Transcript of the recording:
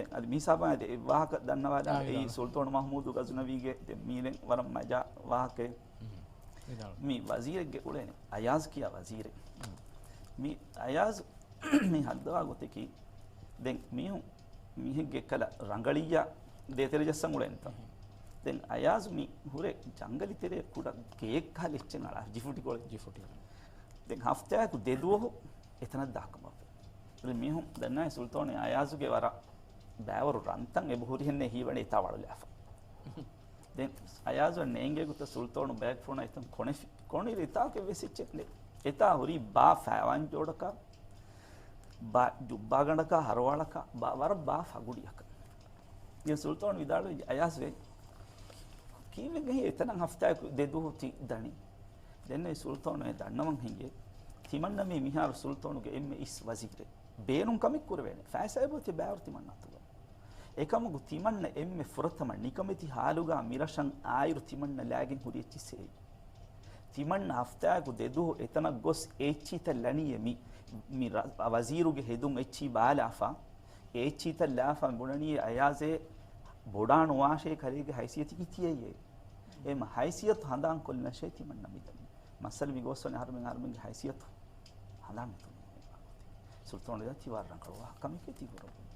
අද මිසාපා වාහක දන්නවාද ඒ සුල්තාන් මහමූද් ගස්නවිගේ මීලෙන් වරම් මජා වාහකේ මේ වසීරගේ උලේ අයාස් කියා වසීරේ මේ අයාස් මේ හද්දවා ගොතේ දැන් මිහිගේ කල රංගලියා දෙතර ජස්සන් උලෙන් දැන් අයාස් මේ හුරේ ජංගලි තෙරේ කුඩ කේක් හලෙච්චන අර ජිෆුටි දැන් හෆ්තායක දෙදුවහ එතන දාකම මිහුම් දන්නයි සුල්තානේ අයාසුගේ වර බෑවරු රන්තන් එබහුරි හෙන්නේ හීවනේ තා වඩලාෆ දැන් අයාසු නේංගේ ගුත සුල්තානු බෑග් ෆෝන ඉතන් කොණි රිතාකේ වෙසිච්චෙන්නේ එතා හුරි බා ෆෑවන් ජෝඩක බා ජුබ්බා ගණක හරවාලක වර බා ෆගුඩියක මේ සුල්තානු විදාලු අයාසුවේ කීවෙ ගහේ එතන හෆ්තායක දෙදුහුති දනි දැන් සුල්තානු දන්නවන් හිගේ තිමන්න මේ මිහාර සුල්තානුගේ එම්මෙ ඉස් වසීරේ බේනුම් කමික් කුරවෙන්නේ ෆෑසයිබෝති බෑවර තිමන්න අතුව ඒකමගු තිමන්න එම්මෙ ෆුරතම නිකමෙති හාලුගා මිරෂන් ආයුරු තිමන්න ලෑගෙන් හුරිච්චිසේ තිමන්න හෆ්තායකු දෙදුහ එතන ගොස් ඒච්චීත ලණියෙ මි වසීරුගේ හෙදුම් එච්චි බාලාෆා ඒච්චීත ලාෆා බුණනියේ අයාසේ බොඩාණු වාෂේ කරීගේ හයිසියති කිතියේ එම හයිසියත් හඳාන් කොල් නැෂේ තිමන්න මිදන් මසල් මිගොස්සනේ හර්මෙන්ගේ හයිසියත් හඳාන් සුල්තාන දාති වරන් කරවා කමිකේ තිබුණා